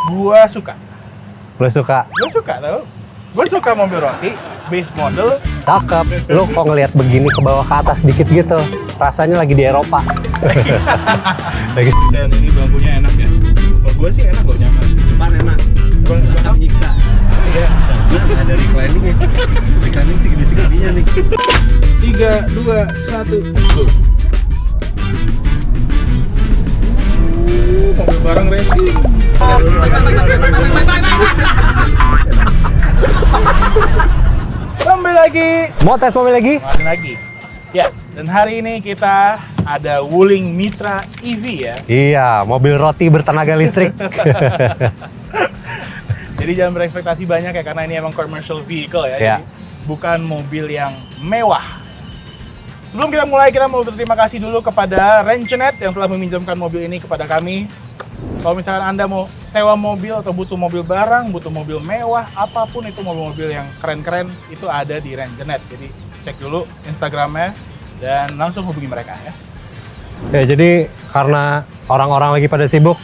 Gua suka. Lu suka? Gua suka tau. Gua suka mobil roti, base model. Cakep. Lu kok ngelihat begini ke bawah ke atas dikit gitu, rasanya lagi di Eropa. Lagi. Dan ini bangkunya enak ya. Kalau gua sih enak loh, nyaman. Depan enak. Belakang nyiksa. Iya. Nah, ada reclining ya. Reclining sih segini-segininya nih. 3, 2, 1, go. Mobil bareng racing. Kembali lagi. Mau tes mobil lagi? Kembali lagi. Ya, dan hari ini kita ada Wuling Mitra EV ya. Iya, mobil roti bertenaga listrik. Jadi jangan berekspektasi banyak ya, karena ini emang commercial vehicle ya. Ya. Jadi bukan mobil yang mewah. Sebelum kita mulai, kita mau berterima kasih dulu kepada Rengenet yang telah meminjamkan mobil ini kepada kami. Kalau misalkan Anda mau sewa mobil atau butuh mobil barang, butuh mobil mewah, apapun itu mobil-mobil yang keren-keren, itu ada di Rengenet. Jadi cek dulu Instagramnya dan langsung hubungi mereka ya. Ya, jadi karena orang-orang lagi pada sibuk,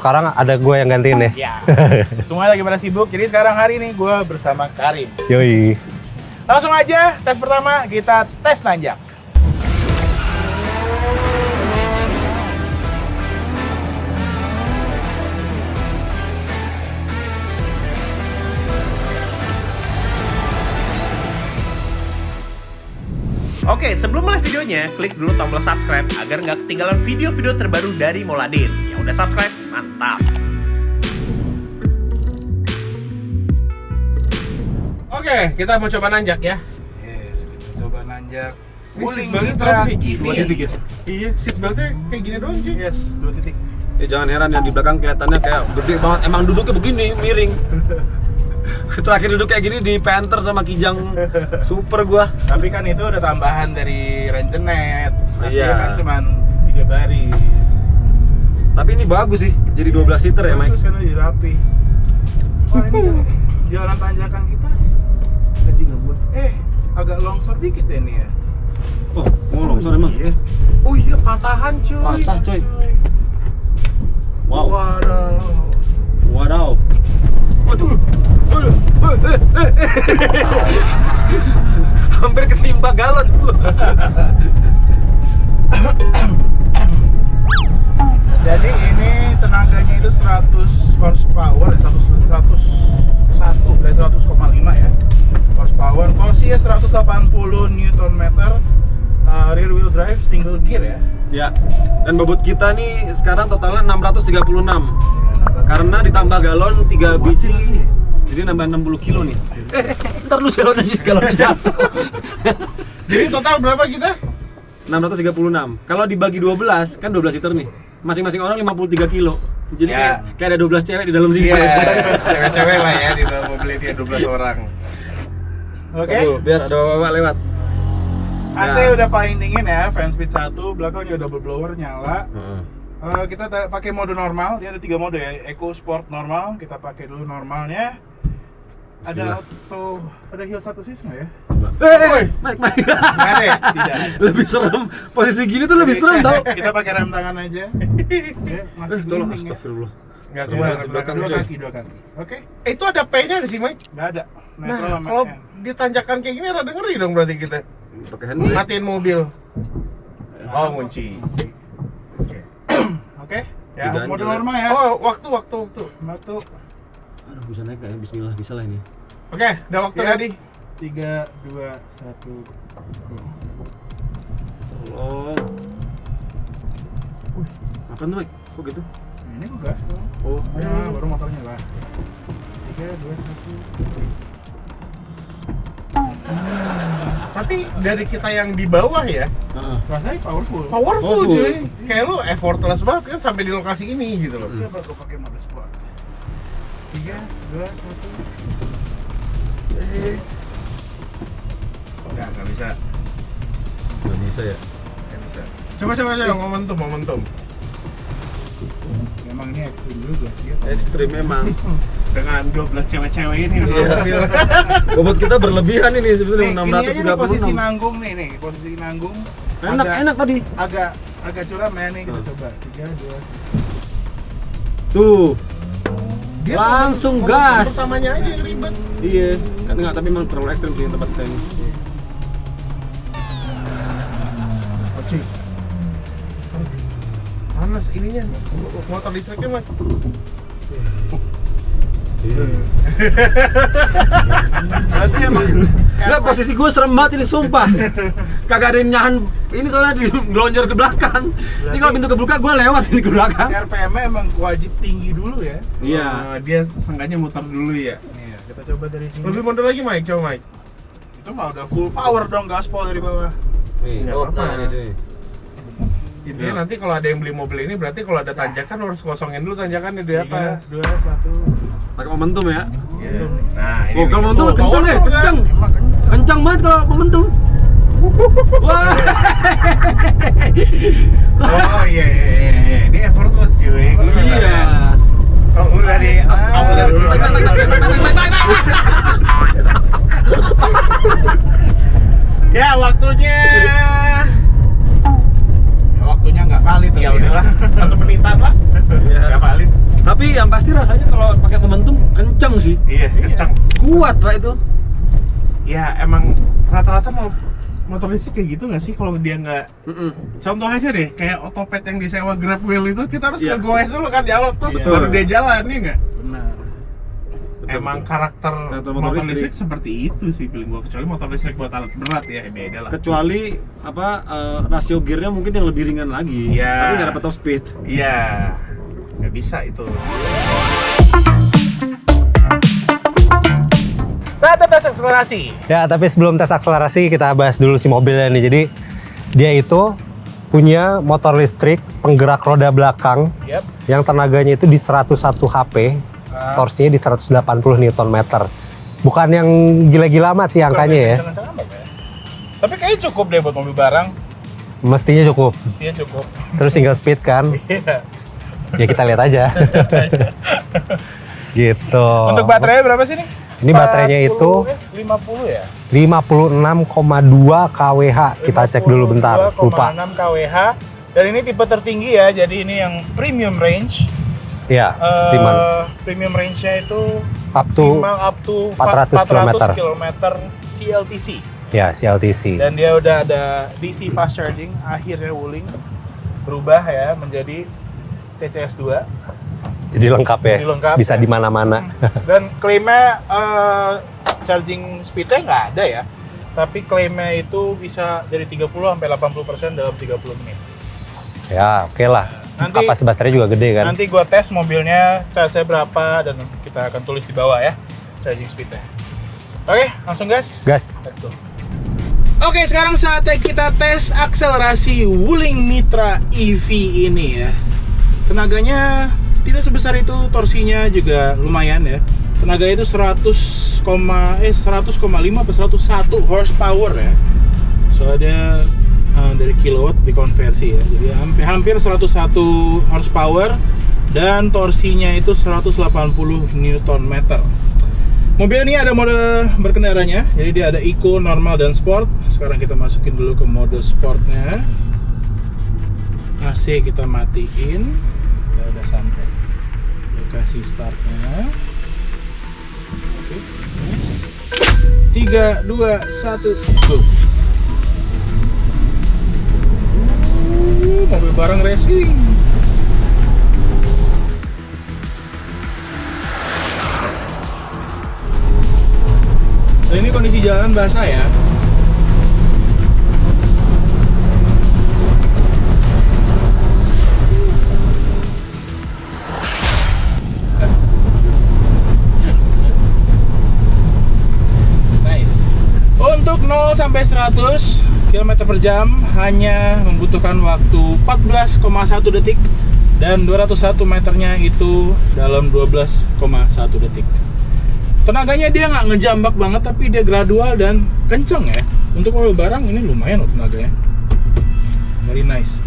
sekarang ada gue yang gantiin ya. Ya, semuanya lagi pada sibuk, jadi sekarang hari ini gue bersama Karim. Yoi. Langsung aja, tes pertama kita tes nanjak. Oke, sebelum mulai videonya, klik dulu tombol subscribe agar nggak ketinggalan video-video terbaru dari Moladin. Yang udah subscribe, mantap! Oke, kita mau coba nanjak ya. Yes, kita coba nanjak. Ini Wuling seatbeltnya Mitra berapa nih? EV. 2 titik ya? Iya, seatbeltnya kayak gini doang cuy. Yes, 2 titik. Ya jangan heran yang di belakang kelihatannya kayak gede banget. Emang duduknya begini, miring. Terakhir duduk kayak gini di Panther sama Kijang Super gua. Tapi kan itu udah tambahan dari Rengenet. Aslinya Iya. kan cuman 3 baris. Tapi ini bagus sih, jadi 12 seater ya Mike. Terus kan jadi rapi. Wah, ini jalan tanjakan kita anjing ngebut. Agak longsor dikit ya ini ya. Oh, mau longsor emang? Iya. Oh iya, patahan cuy. Patah coy. Wow. Waduh. Wadaw. Waduh. Hampir ketimpa galon. Jadi ini tenaganya itu 100 horsepower, 101 dari 100,5 ya. Horsepower, torsinya 180 Nm, rear wheel drive single gear ya. Ya. Dan bobot kita nih sekarang totalnya 636. Karena ditambah galon 3 biji. Jadi nambah 60 kilo nih. Ntar lu galon aja, galonnya jatuh. Jadi total berapa kita? 636. Kalau dibagi 12, kan 12 liter nih. Masing-masing orang 53 kilo. Jadi Ya. kayak ada 12 cewek di dalam sini. Cewek-cewek lah ya di dalam mobil ini 12 orang. Oke. Tuh, biar ada bapak lewat. AC Nah. udah paling dingin ya, fan speed 1, belakangnya double blower nyala. Kita pakai mode normal, dia ada 3 mode ya, Eco, Sport, normal. Kita pakai dulu normalnya. Ada auto, ada hill status assist nggak ya? Mike, Mike. Nggak ada ya? Tidak. Lebih serem. Posisi gini tuh lebih serem tau. Kita pakai rem tangan aja. Ya, masih Tolong, merinding ya. astagfirullah. Nggak Serem keluar, banget di belakang, dua coy. kaki, 2 kaki. Oke, Itu ada P-nya di sini, Mike. nggak ada. Nah, Netral sama kalau N. di tanjakan kayak gini rada ngeri dong berarti kita. Pakai handbrake. Matiin mobil. Oh, kunci. Oke. Oke, ya Diganjel mode ya. normal ya. Oh, waktu. Waktu. Aduh, bisa naik nggak ya? Bismillah, bisa lah ini. Oke, udah waktu Siap. tadi. 3, 2, 1, go. Oh. Apa tuh, Mike? Kok gitu? Ini gue gas dong. Oh. Ya, baru motornya lah. 3, 2, 1. Tapi dari kita yang di bawah ya, Rasanya powerful. powerful Oh, cuy. Kayak lu effortless banget kan sampai di lokasi ini gitu loh. Coba gue pakai mode sport. 3, 2, 1. Nggak bisa. Nggak bisa ya? Nggak bisa. Coba momentum. Memang ini ekstrim juga sih. Ekstrim memang. Dengan 12 cewek-cewek ini di Iya. mobil. Bobot kita berlebihan ini Nih, sebetulnya ini aja nih posisi 636. nanggung nih, posisi nanggung. Enak tadi. Agak curam ya nih, kita coba. 3, 2, 1. Tuh. Langsung gas. Pertamanya aja yang ribet. Iya, kan enggak, tapi memang terlalu ekstrim sih tempat kita ini. Oke. Panas ininya. Motor listriknya mah. Berarti emang Enggak, posisi gue serem banget ini, sumpah. Kagak ada yang nyahan. Ini soalnya dilonjor ke belakang. Ini kalau pintu kebuka, gue lewat ini ke belakang. RPM-nya emang wajib tinggi dulu ya. Iya. Dia seenggaknya muter dulu ya. Iya, kita coba dari sini. Lebih mundur lagi Mike, coba Mike. Itu mah udah full power dong, gaspol dari bawah. Nih, Nggak oh, apa-apa. nah di sini. Intinya nanti kalau ada yang beli mobil ini berarti kalau ada tanjakan harus kosongin dulu tanjakannya di atas. 3, 2, 1. Pakai momentum ya. Nah, ini Oh, kalau momentum Oh, kencang ya, powerful kan? kencang. Emang kencang. Kencang banget kalau momentum. Wah. Oh iya. Ini effortless cuy. Iya. Kalau udah di awal dari dulu. Ya waktunya. Waktunya nggak valid Ya udahlah, 1 menitan lah. Iya. Gak valid. Tapi yang pasti rasanya kalau pakai momentum kencang sih. Iya, kencang. Kuat Pak itu. Ya emang rata-rata mau motor listrik kayak gitu nggak sih kalau dia nggak. Contoh aja deh, kayak otopet yang disewa Grab Wheel itu kita harus Iya. ngegoes dulu kan di awal terus Iya. baru dia jalan, ya nggak? Benar. Emang karakter Karakter motor, motor listrik. listrik seperti itu sih feeling gua, kecuali motor listrik buat alat berat ya beda lah. Kecuali apa rasio gearnya mungkin yang lebih ringan lagi. Iya. Tapi nggak dapat top speed. Iya, nggak bisa itu. Saatnya tes akselerasi. Ya, tapi sebelum tes akselerasi kita bahas dulu si mobilnya nih. Jadi dia itu punya motor listrik penggerak roda belakang Yap. yang tenaganya itu di 101 HP, torsinya di 180 Nm. Bukan yang gila-gila amat sih angkanya ya. Kencang-kencang amat ya. Tapi kayaknya cukup deh buat mobil barang. Mestinya cukup. Mestinya cukup. Terus single speed kan? Iya. Ya kita lihat aja. Gitu. Untuk baterainya berapa sih nih? Ini baterainya itu 50 ya? 56,2 kWh. Kita cek dulu bentar. Lupa. 52,6 kWh. Dan ini tipe tertinggi ya, jadi ini yang premium range. Ya, Timan. Premium range-nya itu Up to maksimal up to 400 kilometer. km CLTC. Ya, CLTC. Dan dia udah ada DC fast charging, akhirnya Wuling berubah ya menjadi CCS2. Jadi lengkap ya. Jadi lengkap, Bisa ya. di mana-mana. Dan klaimnya charging speed-nya nggak ada ya. Tapi klaimnya itu bisa dari 30 sampai 80% dalam 30 menit. Ya, oke lah. Nanti- Kapasitas baterai juga gede kan. Nanti gua tes mobilnya charge-nya berapa dan kita akan tulis di bawah ya charging speed-nya. Oke, langsung gas. Gas. Let's go. Oke, sekarang saatnya kita tes akselerasi Wuling Mitra EV ini ya. Tenaganya tidak sebesar itu, torsinya juga lumayan ya. Tenaganya itu 100,5 atau 101 horsepower ya. So ada dari kilowatt dikonversi ya. Jadi hampir 101 horsepower dan torsinya itu 180 Nm. Mobil ini ada mode berkendaranya, jadi dia ada Eco, Normal, dan Sport. Sekarang kita masukin dulu ke mode Sportnya. AC kita matiin. Ya udah sampai lokasi startnya. Oke, nice. 3, 2, 1, go. Mobil bareng racing. Dan ini kondisi jalan basah ya. Nice. Untuk 0 sampai 100 km per jam hanya membutuhkan waktu 14,1 detik dan 201 meternya itu dalam 12,1 detik. Tenaganya dia nggak ngejambak banget, tapi dia gradual dan kenceng ya. Untuk mobil barang ini lumayan loh tenaganya. Very nice.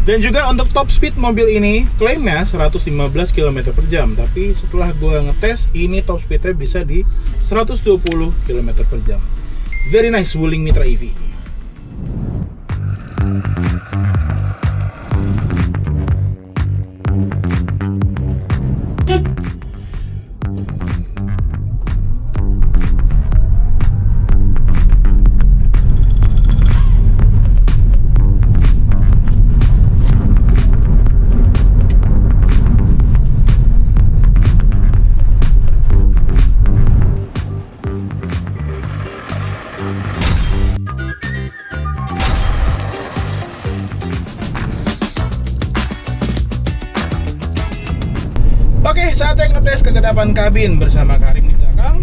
Dan juga untuk top speed mobil ini klaimnya 115 km per jam, tapi setelah gua ngetes ini top speednya bisa di 120 km per jam. Very nice Wuling Mitra EV. ngetes kegedapan kabin bersama Karim di belakang.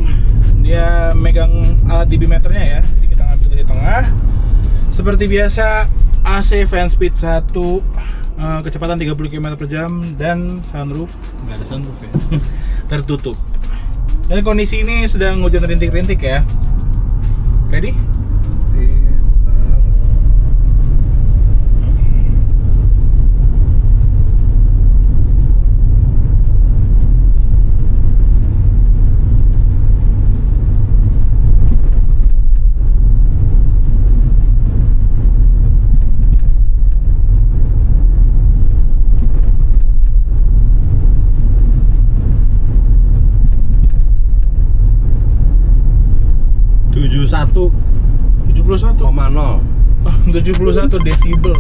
Dia megang alat dB meternya ya. Jadi kita ngambil dari tengah. Seperti biasa, AC fan speed 1, kecepatan 30 km per jam, dan sunroof, nggak ada sunroof ya, tertutup. Dan kondisi ini sedang hujan rintik-rintik ya. Ready? Oke. 71 71 desibel.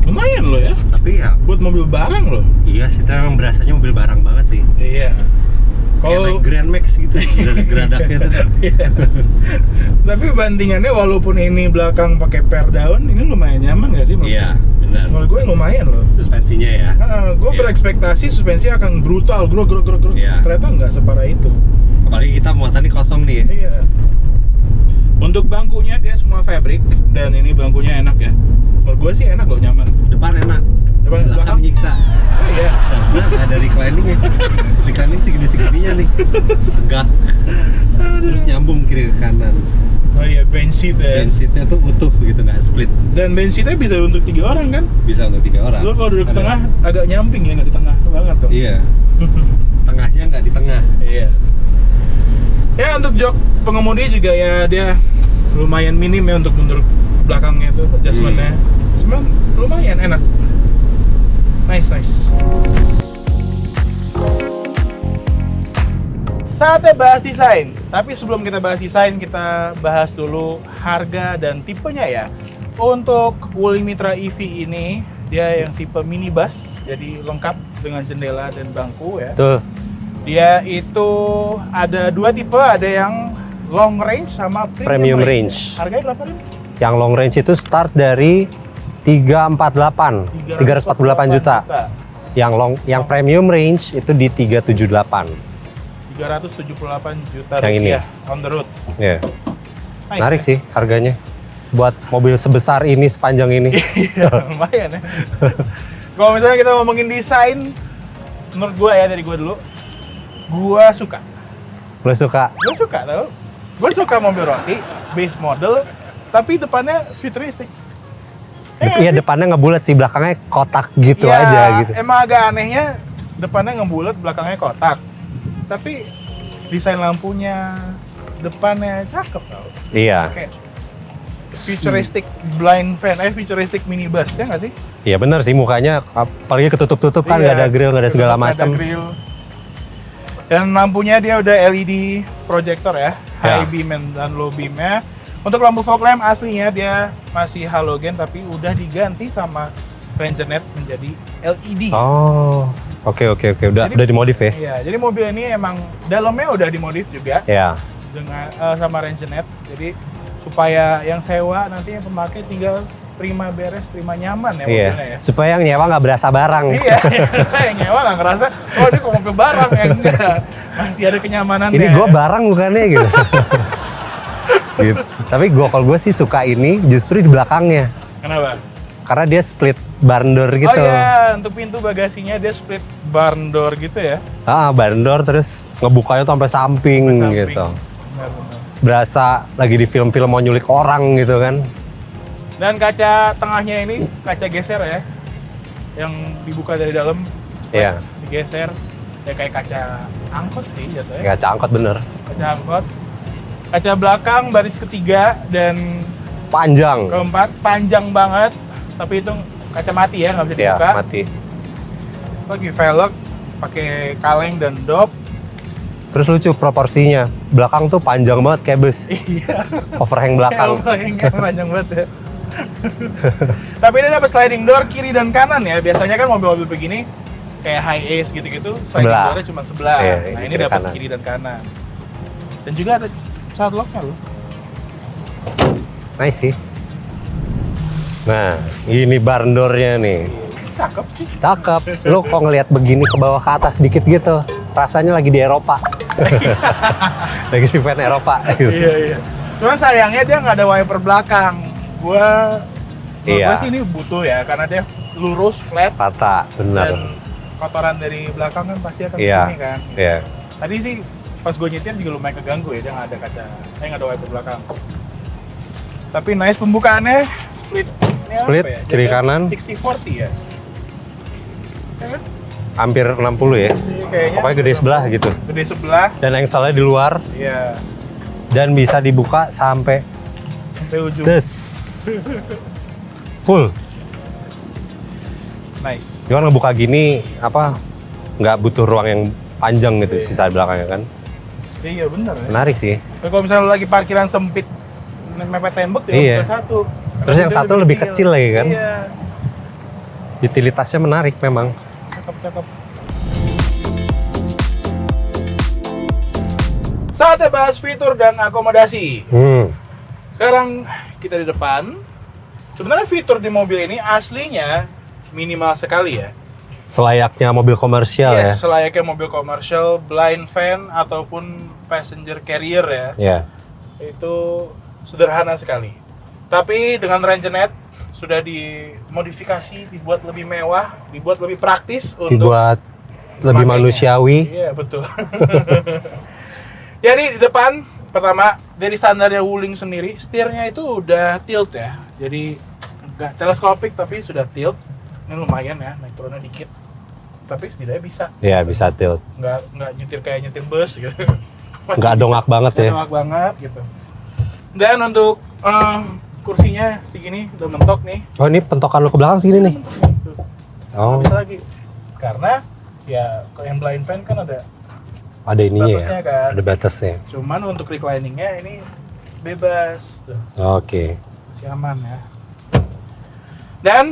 Lumayan loh ya. Tapi ya, Buat mobil barang loh. iya sih, tapi emang berasanya mobil barang banget sih. Iya. Kayak naik Kalau Grand Max gitu, geradaknya tuh. Iya. Tapi bandingannya walaupun ini belakang pakai per down, ini lumayan nyaman gak sih? Iya, benar. Menurut gue lumayan loh. Suspensinya ya. Gue Iya. berekspektasi suspensi akan brutal, grok. Iya. Ternyata nggak separah itu. Apalagi kita muatannya kosong nih. Iya. Untuk bangkunya dia semua fabric dan ini bangkunya enak ya. Menurut gue sih enak loh, nyaman. Depan enak, Depan belakang belakang. nyiksa. Oh iya. Karena nggak ada recliningnya. Reclining segini-segininya nih, tegak. Terus nyambung kiri ke kanan. Oh iya, bench seat ya. Dan seatnya tuh utuh gitu, nggak split. Dan bench seatnya bisa untuk 3 orang kan? Bisa untuk 3 orang. Lo kalau duduk Ada- tengah agak nyamping ya, nggak di tengah banget tuh. Iya. Tengahnya nggak di tengah. Iya. Ya untuk jok pengemudi juga ya dia lumayan minim ya untuk mundur belakangnya tuh adjustmentnya. Cuman lumayan enak. Nice. Saatnya bahas desain. Tapi sebelum kita bahas desain, kita bahas dulu harga dan tipenya ya. Untuk Woolly Mitra EV ini dia yang tipe minibus, jadi lengkap dengan jendela dan bangku ya. Tuh. Dia itu ada 2 tipe, ada yang long range sama Premium range. Harganya berapa nih? Yang long range itu start dari 348 juta. Yang premium range itu di 378. 378 juta Yang ini. rupiah on the road. Iya. Nice, Menarik ya? sih harganya. Buat mobil sebesar ini, sepanjang ini. Iya, lumayan ya. Kalau misalnya kita ngomongin desain, menurut gua ya, dari gua dulu, gua suka. Lo suka? Gua suka tau. Gua suka mobil roti, base model, tapi depannya futuristik. Iya, depannya ngebulat sih, belakangnya kotak gitu Ya, aja gitu. emang agak anehnya depannya ngebulat, belakangnya kotak. Tapi desain lampunya, depannya cakep tau. Iya. Kayak futuristic blind van, futuristic minibus ya nggak sih? Iya benar sih, mukanya apalagi ketutup-tutup kan, nggak ada grill, nggak ada segala tetap macam. Ada grill. Dan lampunya dia udah LED projector ya, high Ya. beam dan low beamnya. Untuk lampu fog lamp aslinya dia masih halogen tapi udah diganti sama RangerNet menjadi LED. Oh, oke, udah Jadi- dimodif ya? Iya, jadi mobil ini emang dalamnya udah dimodif juga Iya. dengan sama RangerNet. Jadi supaya yang sewa nanti yang pemakai tinggal terima beres, terima nyaman ya Iya. mobilnya ya. Supaya yang nyewa nggak berasa barang. Iya, yang nyewa nggak ngerasa, oh ini kok mobil barang ya, enggak. Masih ada kenyamanannya. Ini gue barang bukannya gitu. Gitu. Tapi kalau gue sih suka ini justru di belakangnya. Kenapa? Karena dia split barn door gitu. Oh iya, untuk pintu bagasinya dia split barn door gitu ya. Barn door terus ngebukanya tuh sampai samping, Samping. gitu. Benar-benar. Berasa lagi di film-film mau nyulik orang gitu kan. Dan kaca tengahnya ini kaca geser ya, yang dibuka dari dalam, Iya. digeser, ya kayak kaca angkot sih jatuhnya. Kaca angkot bener. Kaca angkot. Kaca belakang baris ketiga dan Panjang. keempat panjang banget, tapi itu kaca mati ya, nggak bisa Iya, dibuka. mati. Lagi velg, pakai kaleng dan dop. Terus lucu proporsinya. Belakang tuh panjang banget kayak bus. Iya. Overhang belakang. Kalengnya panjang banget ya. Tapi ini dapat sliding door kiri dan kanan ya. Biasanya kan mobil-mobil begini kayak high ace gitu-gitu, sliding Sebelah. doornya cuma sebelah. Iya, Nah ini kiri dapat kanan. kiri dan kanan. Dan juga ada child lock-nya loh. Nice sih. Nah, ini barn door-nya nih. Cakep sih. Cakep. Lu kok ngelihat begini ke bawah ke atas dikit gitu. rasanya lagi di Eropa. Lagi di event Eropa. Gitu. Iya. Cuman sayangnya dia nggak ada wiper belakang. Gua Iya. sih ini butuh ya, karena dia lurus, flat, Rata, benar. dan kotoran dari belakang kan pasti akan Iya. kesini kan. Iya. Tadi sih pas gue nyetir juga lumayan keganggu ya, dia nggak ada kaca, nggak ada wiper belakang. Tapi nice pembukaannya, split. Ini Split, apa ya? kiri Jadi kanan. 60-40 ya? Ya kan? Hampir 60 ya. Jadi kayaknya Pokoknya gede sebelah gitu. Gede sebelah, Dan engselnya di luar iya. dan bisa dibuka sampai Sampai ujung. des. Full. Nice. Cuman ngebuka gini apa nggak butuh ruang yang panjang gitu Iya. sisa belakangnya kan. Iya bener ya. Menarik sih. Tapi kalau misalnya lagi parkiran sempit, mepet tembok, dia Iya. buka satu. Terus yang satu lebih kecil lagi kan? Iya. Utilitasnya menarik memang. Cakep. Saatnya bahas fitur dan akomodasi. Sekarang kita di depan. Sebenarnya fitur di mobil ini aslinya minimal sekali ya. Selayaknya mobil komersial ya. Yes, selayaknya mobil komersial, blind van ataupun passenger carrier ya. Ya. Itu sederhana sekali. Tapi dengan Rangenet sudah dimodifikasi, dibuat lebih mewah, dibuat lebih praktis untuk Dibuat lebih pemakainya. manusiawi. Iya, betul. Jadi di depan pertama dari standarnya Wuling sendiri, setirnya itu udah tilt ya. Jadi nggak teleskopik tapi sudah tilt. Ini lumayan ya, naik turunnya dikit. Tapi setidaknya bisa. Ya bisa tilt. Nggak nyetir kayak nyetir bus gitu. Masih Nggak bisa. dongak banget Nggak ya. dongak banget gitu. Dan untuk kursinya segini udah mentok nih. Oh ini pentokan lu ke belakang sini nih. Tuh. Oh Nggak bisa lagi. Karena ya kalau yang blind van kan ada ada ininya batasnya ya. kan. Ada batasnya. Cuman untuk recliningnya ini bebas tuh, Oke. masih aman ya. Dan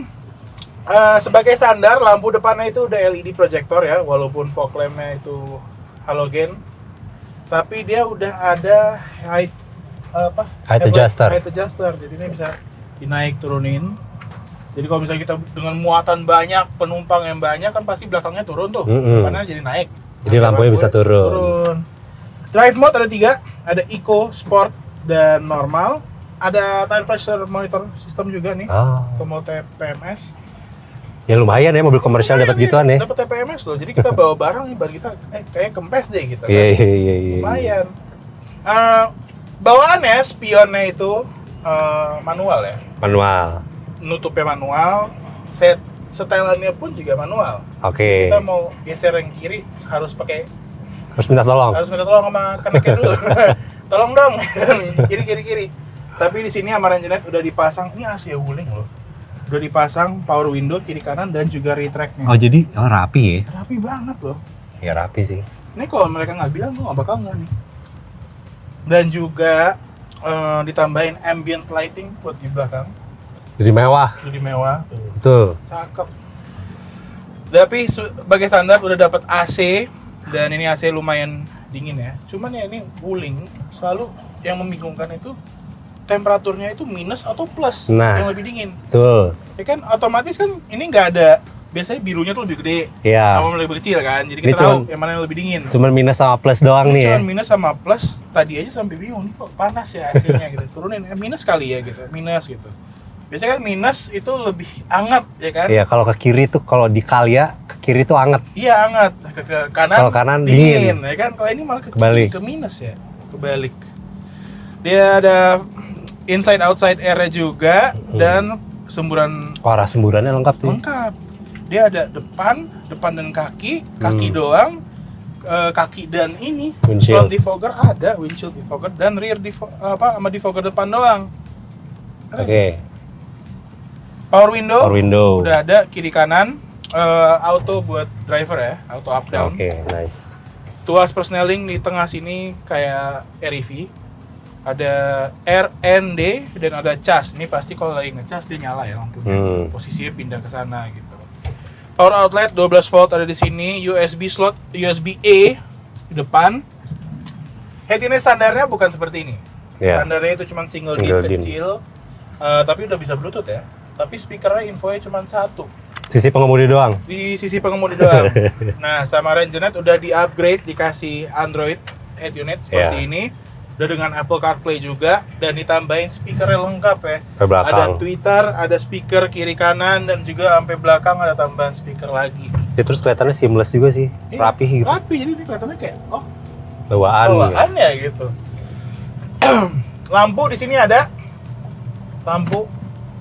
sebagai standar lampu depannya itu udah LED projector ya, walaupun fog lampnya itu halogen, tapi dia udah ada height adjuster. Height adjuster, jadi ini bisa dinaik turunin. Jadi kalau misalnya kita dengan muatan banyak, penumpang yang banyak kan pasti belakangnya turun tuh, depannya jadi naik. Jadi lampunya bisa turun. Drive mode ada 3, ada Eco, Sport, dan Normal. Ada tire pressure monitor system juga nih, Ah. tombol TPMS. Ya lumayan ya mobil komersial dapat gituan ya. Dapat TPMS loh, jadi kita bawa barang nih, ban kita kayak kempes deh gitu kan. Iya. Lumayan. Bawaannya, spionnya itu manual ya. Manual. Nutupnya manual, setelannya pun juga manual. Oke. Kita mau geser yang kiri harus Harus minta tolong. minta tolong sama keneknya dulu. Tolong dong, kiri. Tapi di sini sama Rangenet udah dipasang, ini Asia Wuling loh. Udah dipasang power window kiri kanan dan juga retract-nya. Oh jadi rapi ya? Rapi banget loh. Ya rapi sih. Ini kalau mereka nggak bilang, gue nggak bakal nggak nih. Dan juga ditambahin ambient lighting buat di belakang. Jadi mewah. Jadi mewah. Tuh. Betul. Cakep. Tapi sebagai standar udah dapat AC dan ini AC lumayan dingin ya. Cuman ya ini Wuling selalu yang membingungkan itu temperaturnya itu minus atau plus Nah. yang lebih dingin. Betul. Ya kan otomatis kan ini nggak ada, biasanya birunya tuh lebih gede, Iya. sama lebih kecil kan. Jadi Ini kita tahu cuman- yang mana yang lebih dingin. Cuman minus sama plus doang Ini nih ya. cuman minus sama plus, tadi aja sampai bingung nih kok panas ya AC-nya gitu. Turunin minus kali ya gitu, minus gitu. Biasanya kan minus itu lebih hangat ya kan? Iya, kalau ke kiri tuh kalau di Kalia ke kiri tuh anget. Iya hangat, ke kanan. Kalau kanan dingin. ya kan? Kalau ini malah ke Kebalik. kiri, ke minus ya, kebalik. Dia ada inside outside air juga dan semburan Oh, arah semburannya lengkap tuh. lengkap. Dia ada depan dan kaki doang, kaki dan ini Windshield. front defogger ada, windshield defogger dan rear sama defogger depan doang. Oke. Power window, Power window. udah ada kiri kanan, auto buat driver ya, auto up down. Oke, nice. Tuas persneling di tengah sini kayak REV. Ada RND dan ada cas. Ini pasti kalau lagi ngecas dia nyala ya lampunya. Posisinya pindah ke sana gitu. Power outlet 12 volt ada di sini, USB slot USB A di depan. Head unit standarnya bukan seperti ini. Ya. Standarnya itu cuma single Single DIN DIN. kecil. Tapi udah bisa Bluetooth ya. Tapi speakernya infonya cuma satu. Sisi pengemudi doang. Di sisi pengemudi doang. Nah, sama RenGeNet udah di-upgrade, dikasih Android Head Unit seperti ini. Udah dengan Apple CarPlay juga, dan ditambahin speakernya lengkap ya. Ke belakang. Ada tweeter, ada speaker kiri kanan, dan juga sampai belakang ada tambahan speaker lagi. Ya, terus kelihatannya seamless juga sih, rapih gitu. Rapi, jadi ini kelihatannya kayak Bawaan ya gitu. Lampu di sini ada. Lampu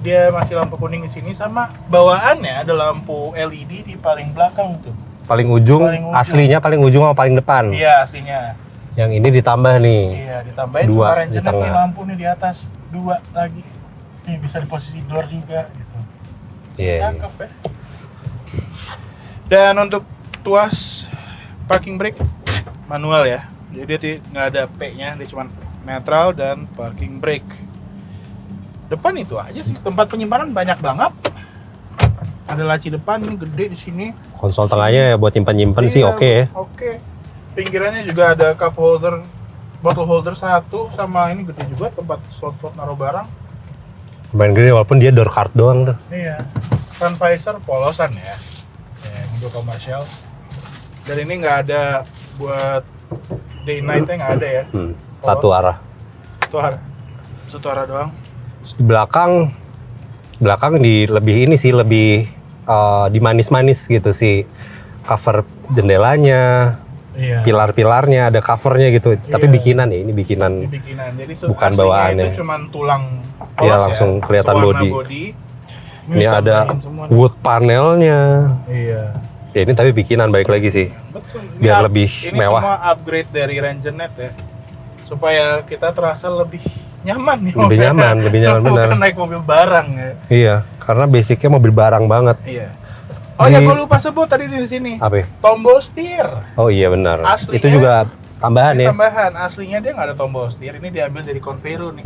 dia masih lampu kuning di sini, sama bawaannya ada lampu LED di paling belakang tuh. Paling ujung, aslinya paling ujung sama paling depan. Iya, aslinya. Yang ini ditambah nih. Iya, ditambahin Dua sama di RenGeNet tengah. nih, lampu nih di atas, 2 lagi. Nih bisa di posisi door juga gitu. Iya. Cakep ya. Dan untuk tuas parking brake manual ya. Jadi dia nggak ada P-nya, dia cuma neutral dan parking brake. Depan itu aja sih, tempat penyimpanan banyak banget. Ada laci depan ini gede di sini. Konsol tengahnya ya buat nyimpen-nyimpen sih Iya, oke ya. Oke. Pinggirannya juga ada cup holder, bottle holder 1, sama ini gede juga tempat slot naruh barang. Lumayan gede walaupun dia door card doang tuh. Iya. Sun visor polosan ya. Ya, untuk komersial. Dan ini nggak ada buat day night-nya, nggak ada ya. Satu arah. Satu arah doang. Terus di belakang di lebih ini sih, lebih di manis-manis gitu sih. Cover jendelanya, Iya. pilar-pilarnya ada covernya gitu. Tapi bikinan ya, ini bikinan. Ini bikinan. Jadi Bukan aslinya bawaannya. itu cuman tulang polos Iya, langsung kelihatan sewarna body. Ini ada ditambahin semua nih. wood panelnya. Iya. Ya ini tapi bikinan balik lagi sih. Betul. Biar lebih ini mewah. Semua upgrade dari RenGeNet ya. Supaya kita terasa lebih nyaman nih. Lebih nyaman benar. Bukan naik mobil barang ya. Iya, karena basicnya mobil barang banget. Iya. Oh ya, gue lupa sebut tadi di sini. Apa ya? Tombol setir. Oh iya benar. Aslinya- Itu juga tambahan Ini ya. tambahan. Aslinya dia nggak ada tombol setir. Ini diambil dari Convero nih.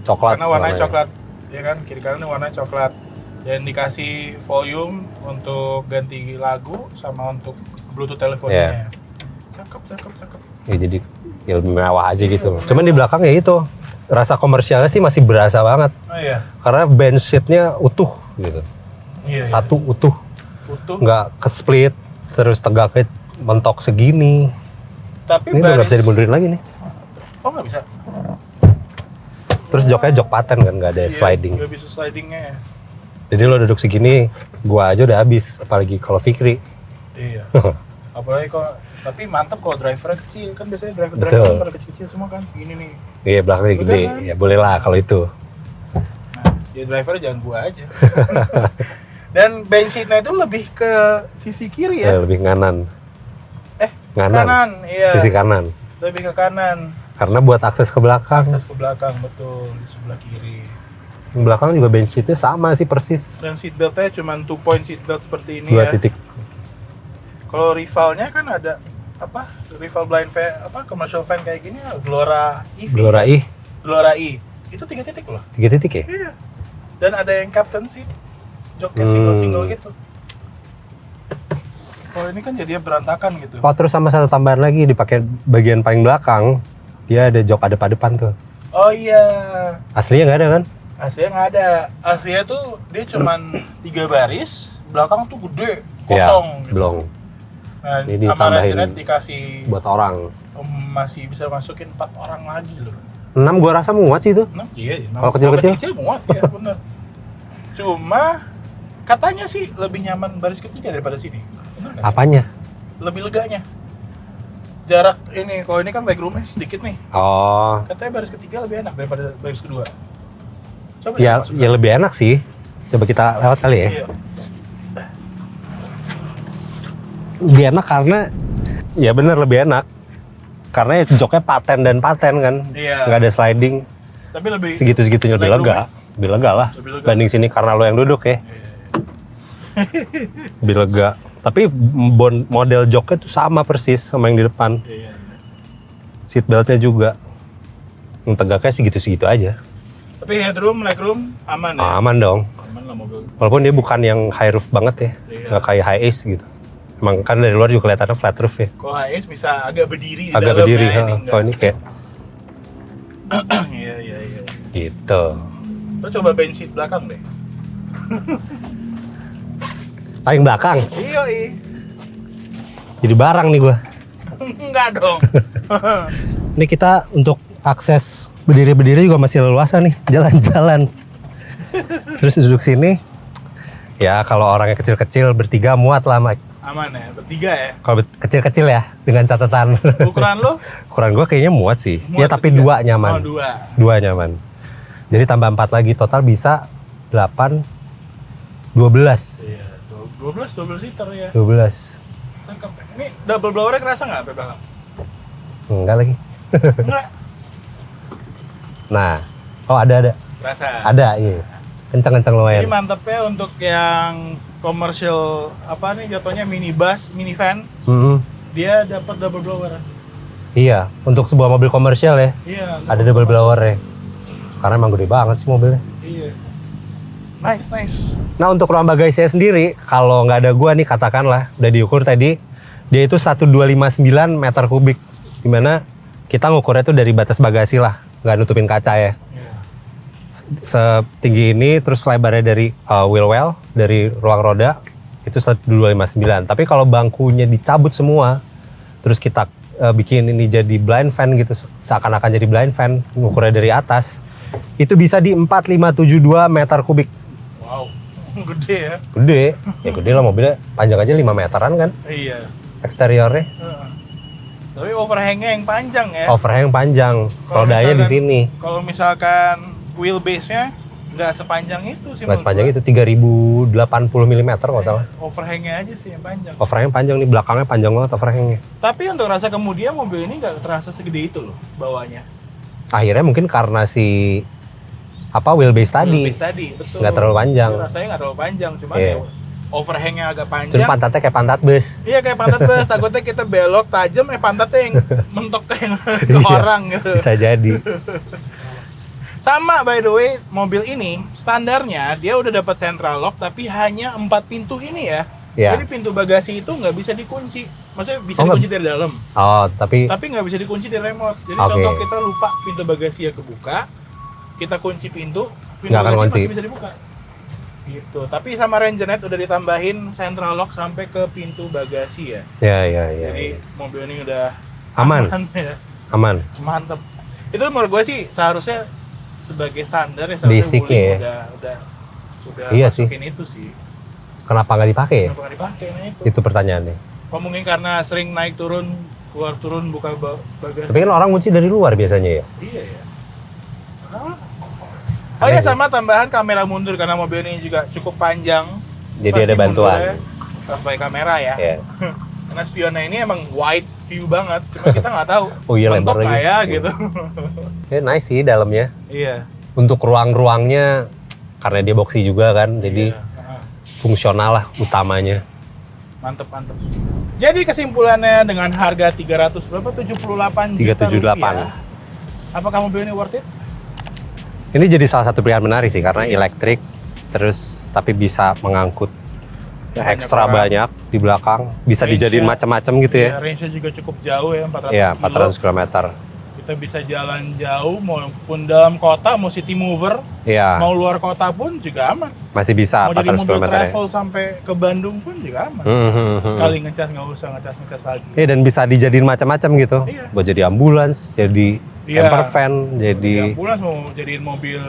Coklat. Karena warnanya warnanya. coklat. Ya kan, kiri kanan warnanya coklat. Dan dikasih volume untuk ganti lagu sama untuk Bluetooth teleponnya. Cakep. Ya, jadi ya lebih mewah aja gitu. Cuman di belakang ya itu rasa komersialnya sih masih berasa banget. Oh iya. Karena bench seatnya utuh gitu. Iya. Satu utuh, Utuh. nggak ke split, terus tegaknya mentok segini. Tapi Ini udah nggak bisa dimundurin lagi nih. Oh nggak bisa. Terus joknya jok paten kan, nggak ada sliding. Nggak bisa slidingnya ya. Jadi lo duduk segini, gua aja udah habis. Apalagi kalau Fikri. Iya. Apalagi kok. Tapi mantep kalau drivernya kecil kan, biasanya driver Betul. pada kecil-kecil semua kan segini nih. Iya belakangnya Udah gede, kan? ya boleh lah kalau itu. Nah, ya drivernya jangan gua aja. Dan bensinnya itu lebih ke sisi kiri ya. Lebih kanan. Kanan. Kanan, iya. Sisi kanan. Lebih ke kanan. Karena buat akses ke belakang. Akses ke belakang, betul, di sebelah kiri. Yang belakang juga bench seatnya sama sih persis. Dan seatbeltnya cuma 2 point seatbelt seperti ini 2 ya. titik. Kalau rivalnya kan ada apa? Rival blind van, apa commercial van kayak gini, Glora EV. Glora I, Itu 3 titik loh. 3 titik ya? Iya. Dan ada yang captain seat. Joknya single-single gitu. Kalau ini kan jadinya berantakan gitu. Oh terus sama satu tambahan lagi, dipakai bagian paling belakang, dia ada jok adep-adepan tuh. Oh iya. Aslinya nggak ada kan? Aslinya nggak ada. Aslinya tuh dia cuman 3 baris, belakang tuh gede, kosong. Ya, belum. Nah, Ini sama ditambahin RenGeNet dikasih buat orang. masih bisa masukin 4 orang lagi loh. 6 gua rasa muat sih itu. 6? Iya. Kalau kecil-kecil? Muat ya, bener. Cuma katanya sih lebih nyaman baris ketiga daripada sini. Bener nggak? Apanya? Lebih leganya. Jarak ini, kalau ini kan legroomnya sedikit nih. Oh, Katanya baris ketiga lebih enak daripada baris kedua. Coba ya, masuk. ya lebih enak sih. Coba kita lewat kali ya. Iya. Lebih enak karena, ya bener lebih enak. Karena ya joknya paten kan. Iya. Nggak ada sliding. Tapi lebih Segitu-segitunya lebih legroom lega. Lebih lega lah. Lebih lega. Banding sini karena lo yang duduk ya. Lebih lega. Tapi model joknya tuh sama persis sama yang di depan. Iya. Seatbeltnya juga. Yang tegaknya segitu-segitu aja. Tapi headroom, legroom aman ya. Aman dong. Aman lah mobil. Walaupun dia bukan yang high roof banget ya. Iya. Nggak kayak high ace gitu. Emang kan dari luar juga kelihatannya flat roof ya. Kalau HS bisa agak berdiri di Agak dalam, berdiri. ya, enggak. Kalau ini kayak Iya. gitu. Lo coba bench seat belakang deh. Paling belakang. Iya. Jadi barang nih gua. Enggak dong. Ini kita untuk akses berdiri-berdiri juga masih leluasa nih, jalan-jalan. Terus duduk sini. Ya kalau orangnya kecil-kecil bertiga muat lah, Mike. Aman ya, bertiga ya. Kalau kecil-kecil ya, dengan catatan. Ukuran lo? Ukuran gua kayaknya muat sih. Muat Ya tapi bertiga? 2 nyaman. Oh 2. 2 nyaman. Jadi tambah 4 lagi, total bisa 8, 12. Iya, 12 liter ya. 12. Cakep. Ini double blowernya kerasa nggak sampai belakang? Enggak lagi. Enggak. Nah, oh ada. Kerasa. Ada, iya. Kencang-kencang Ini lumayan. mantepnya untuk yang commercial apa nih jatuhnya minibus, minivan, Mhm. dia dapat double blower. Iya, untuk sebuah mobil komersial ya, Iya. ada double blower ya. Karena emang gede banget sih mobilnya. Iya. Nice. Nah untuk ruang bagasinya sendiri, kalau nggak ada gua nih katakanlah, udah diukur tadi, dia itu 1259 meter kubik. Dimana kita ngukurnya tuh dari batas bagasi lah, nggak nutupin kaca ya. Iya. Setinggi ini, terus lebarnya dari wheel well, dari ruang roda, itu 1259. Tapi kalau bangkunya dicabut semua, terus kita bikin ini jadi blind fan gitu, seakan-akan jadi blind fan, ngukurnya dari atas, itu bisa di 4572 meter kubik. Wow. Gede ya. Gede, ya gede lah mobilnya, panjang aja 5 meteran kan Iya. eksteriornya. Heeh. Tapi overhangnya yang panjang ya. Overhang panjang, Kalau rodanya di misalkan- sini. Kalau misalkan wheelbase-nya nggak sepanjang itu sih. Nggak sepanjang itu, 3080 mm kalau nggak salah. Overhangnya aja sih yang panjang. Overhang panjang nih, belakangnya panjang banget overhangnya. Tapi untuk rasa kemudian mobil ini nggak terasa segede itu loh bawahnya. Akhirnya mungkin karena si wheelbase tadi Wheelbase tadi, betul. nggak terlalu panjang. Jadi rasanya nggak terlalu panjang, cuman Iya. ya overhangnya agak Cuma panjang. pantatnya kayak pantat bus. Iya kayak pantat bus, takutnya kita belok tajam, pantatnya yang mentok kayak ke Iya, orang gitu. Bisa jadi. Sama by the way, mobil ini standarnya dia udah dapat central lock tapi hanya 4 pintu ini ya. Iya. Jadi pintu bagasi itu nggak bisa dikunci. Maksudnya bisa Oh, nggak- dikunci dari dalam, Oh, tapi tapi nggak bisa dikunci dari remote. Jadi Oke. contoh kita lupa pintu bagasi ya kebuka, kita kunci pintu Nggak akan bagasi kunci. masih bisa dibuka. Gitu. Tapi sama Rangenet udah ditambahin central lock sampai ke pintu bagasi ya. ya. Jadi mobil ini udah Aman. ya. Aman. Mantep. Itu menurut gue sih seharusnya sebagai standar ya seharusnya Basicnya Wuling ya. udah Iya sih. masukin itu sih. Kenapa nggak dipakai ya? Kenapa nggak dipakai nah itu? Itu pertanyaannya. Apa mungkin karena sering naik turun, keluar turun buka bagasi. Tapi kan orang kunci dari luar biasanya ya. Iya ya. Oh ya sama tambahan kamera mundur karena mobil ini juga cukup panjang. Jadi Pasti ada bantuan. mundurnya Sampai kamera ya. Ya. Karena spionnya ini emang wide view banget, cuma kita nggak tahu. Oh iya, lebar mentok nggak lagi. ya gitu. Ya nice sih dalamnya. Iya. Untuk ruang-ruangnya karena dia boxy juga kan, jadi Iya. fungsional lah utamanya. Mantep. Jadi kesimpulannya dengan harga 378 juta 378. rupiah, apakah mobil ini worth it? Ini jadi salah satu pilihan menarik sih karena elektrik, terus tapi bisa mengangkut Banyak ekstra orang. banyak di belakang, bisa Range-nya- dijadiin macam-macam gitu ya. Range-nya juga cukup jauh ya, 400 Iya, kilo. 400 km. Kita bisa jalan jauh, maupun dalam kota, mau city mover, Iya, mau luar kota pun juga aman. masih bisa Mau jadi 400 mobil km ya. travel sampai ke Bandung pun juga aman. Mhm. Sekali ngecas nggak usah ngecas lagi. Iya, dan bisa dijadiin macam-macam gitu. Iya. Buat jadi ambulans, jadi Iya. camper van, jadi Jadi ambulans mau jadiin mobil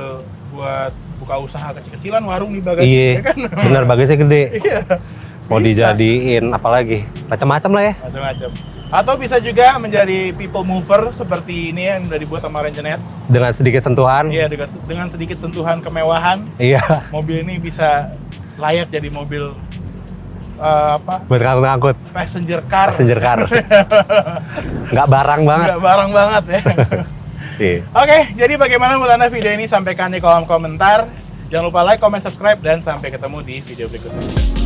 buat buka usaha kecil-kecilan, warung di bagasi, iya, ya kan? benar bagasinya gede. Iya. Mau Bisa. dijadiin apa lagi? Macam-macam lah ya. Macam-macam. Atau bisa juga menjadi people mover seperti ini yang udah dibuat sama Rangenet. Dengan sedikit sentuhan. Iya, dengan sedikit sentuhan kemewahan, Iya, mobil ini bisa layak jadi mobil buat ngangkut passenger car. passenger car. Nggak barang banget. Nggak barang banget ya. Iya. Oke, jadi bagaimana menurut Anda video ini? Sampaikan di kolom komentar. Jangan lupa like, comment, subscribe, dan sampai ketemu di video berikutnya.